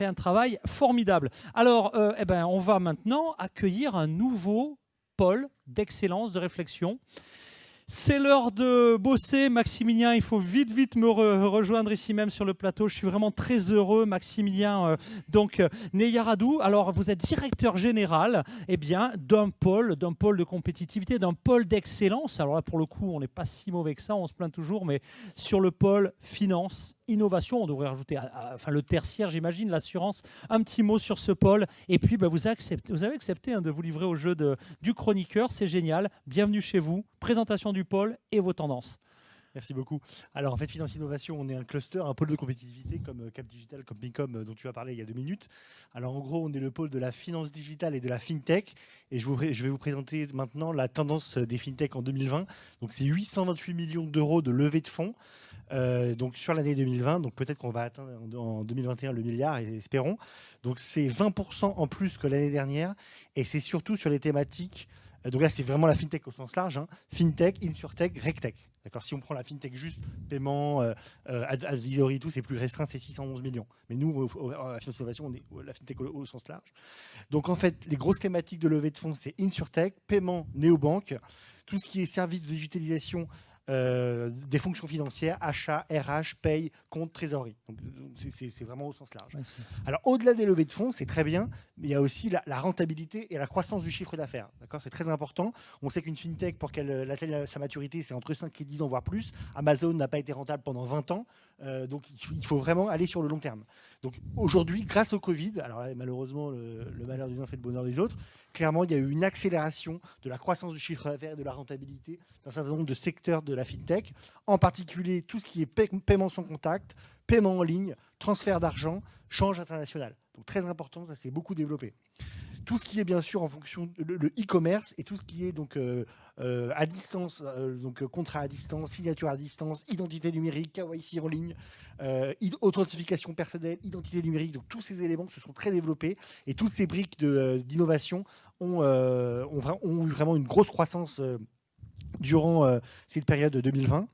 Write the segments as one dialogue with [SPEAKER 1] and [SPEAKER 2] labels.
[SPEAKER 1] fait un travail formidable. Alors, on va maintenant accueillir un nouveau pôle d'excellence, de réflexion. C'est l'heure de bosser, Maximilien. Il faut vite me rejoindre ici même sur le plateau. Je suis vraiment très heureux, Maximilien. Neyaradou. Alors, vous êtes directeur général, d'un pôle de compétitivité, d'un pôle d'excellence. Alors là, pour le coup, on n'est pas si mauvais que ça. On se plaint toujours, mais sur le pôle finance, innovation, on devrait rajouter, le tertiaire, j'imagine, l'assurance. Un petit mot sur ce pôle. Et puis, vous avez accepté de vous livrer au jeu du chroniqueur. C'est génial. Bienvenue chez vous. Présentation du pôle et vos tendances.
[SPEAKER 2] Merci beaucoup. Alors en fait, Finance Innovation, on est un cluster, un pôle de compétitivité comme Cap Digital, comme Micom dont tu as parlé il y a 2 minutes. Alors en gros, on est le pôle de la finance digitale et de la fintech. Et je vais vous présenter maintenant la tendance des fintech en 2020. Donc c'est 828 millions d'euros de levée de fonds donc sur l'année 2020. Donc peut-être qu'on va atteindre en 2021 le milliard, et espérons. Donc c'est 20% en plus que l'année dernière. Et c'est surtout sur les thématiques. Donc là, c'est vraiment la fintech au sens large. Fintech, insurtech, regtech. D'accord. Si on prend la fintech juste, paiement, advisory, tout, c'est plus restreint, c'est 611 millions. Mais nous, à Finance Innovation, on est la fintech au sens large. Donc en fait, les grosses thématiques de levée de fonds, c'est insurtech, paiement, néobanque, tout ce qui est services de digitalisation des fonctions financières, achat, RH, paye, compte, trésorerie. Donc c'est vraiment au sens large.
[SPEAKER 1] Merci.
[SPEAKER 2] Alors au-delà des levées de fonds, c'est très bien, mais il y a aussi la rentabilité et la croissance du chiffre d'affaires. D'accord, c'est très important. On sait qu'une fintech, pour qu'elle atteigne sa maturité, c'est entre 5 et 10 ans, voire plus. Amazon n'a pas été rentable pendant 20 ans. Donc il faut vraiment aller sur le long terme. Donc aujourd'hui, grâce au Covid, alors là, malheureusement le malheur des uns fait le bonheur des autres, clairement il y a eu une accélération de la croissance du chiffre d'affaires et de la rentabilité d'un certain nombre de secteurs de la fintech, en particulier tout ce qui est paiement sans contact, paiement en ligne, transfert d'argent, change international. Donc très important, ça s'est beaucoup développé. Tout ce qui est bien sûr en fonction le e-commerce et tout ce qui est donc à distance, donc contrat à distance, signature à distance, identité numérique, KYC en ligne, authentification personnelle, identité numérique. Donc tous ces éléments se sont très développés et toutes ces briques d'innovation ont eu vraiment une grosse croissance durant cette période 2020.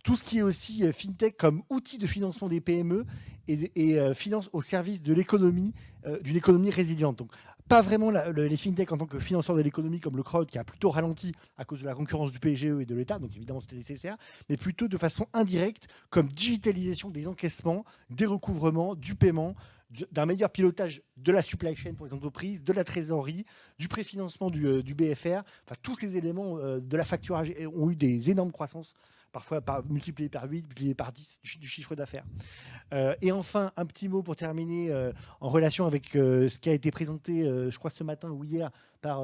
[SPEAKER 2] Tout ce qui est aussi fintech comme outil de financement des PME et finance au service de l'économie, d'une économie résiliente. Donc, pas vraiment les fintech en tant que financeurs de l'économie comme le crowd qui a plutôt ralenti à cause de la concurrence du PGE et de l'État, donc évidemment c'était nécessaire, mais plutôt de façon indirecte comme digitalisation des encaissements, des recouvrements, du paiement, d'un meilleur pilotage de la supply chain pour les entreprises, de la trésorerie, du préfinancement du BFR. Enfin, tous ces éléments de la facturage ont eu des énormes croissances, parfois multipliées par 8, multipliées par 10 du chiffre d'affaires. Et enfin, un petit mot pour terminer en relation avec ce qui a été présenté, je crois, ce matin ou hier par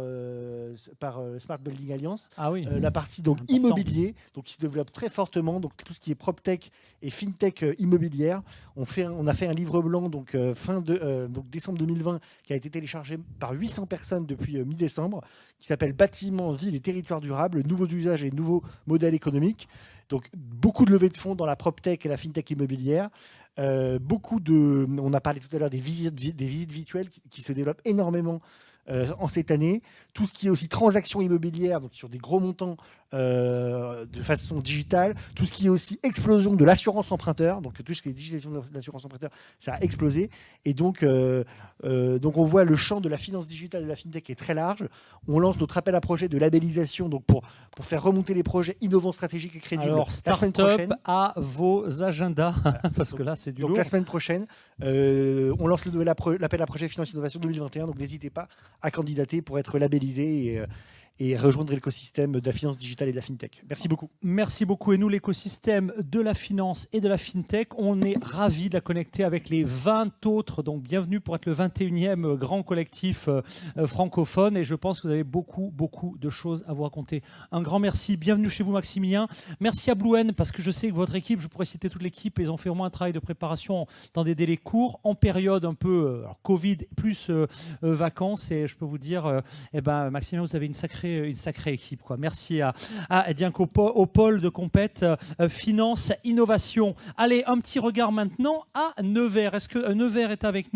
[SPEAKER 2] Smart Building Alliance.
[SPEAKER 1] Ah oui.
[SPEAKER 2] La partie donc immobilier, donc qui se développe très fortement, donc tout ce qui est proptech et fintech immobilière. On a fait un livre blanc donc donc décembre 2020 qui a été téléchargé par 800 personnes depuis mi-décembre, qui s'appelle Bâtiments, villes et territoires durables, nouveaux usages et nouveaux modèles économiques. Donc beaucoup de levées de fonds dans la proptech et la fintech immobilière. On a parlé tout à l'heure des visites virtuelles qui se développent énormément en cette année. Tout ce qui est aussi transactions immobilières, donc sur des gros montants de façon digitale. Tout ce qui est aussi explosion de l'assurance emprunteur, donc tout ce qui est digitalisation de l'assurance emprunteur, ça a explosé. Et donc on voit le champ de la finance digitale de la fintech est très large. On lance notre appel à projet de labellisation donc pour faire remonter les projets innovants, stratégiques et crédibles.
[SPEAKER 1] Alors, start-up à vos agendas, parce que là, c'est du lourd.
[SPEAKER 2] Donc la semaine prochaine, on lance l'appel à projet Finance Innovation 2021. Donc n'hésitez pas à candidater pour être labellisé et rejoindre l'écosystème de la finance digitale et de la fintech. Merci beaucoup.
[SPEAKER 1] Merci beaucoup. Et nous, l'écosystème de la finance et de la fintech, on est ravis de la connecter avec les 20 autres. Donc, bienvenue pour être le 21e grand collectif francophone. Et je pense que vous avez beaucoup de choses à vous raconter. Un grand merci. Bienvenue chez vous, Maximilien. Merci à Blueen, parce que je sais que votre équipe, je pourrais citer toute l'équipe, ils ont fait au moins un travail de préparation dans des délais courts, en période un peu Covid plus vacances. Et je peux vous dire, Maximilien, vous avez une sacrée équipe, quoi. Merci au pôle de compète finance, innovation. Allez, un petit regard maintenant à Nevers. Est-ce que Nevers est avec nous ?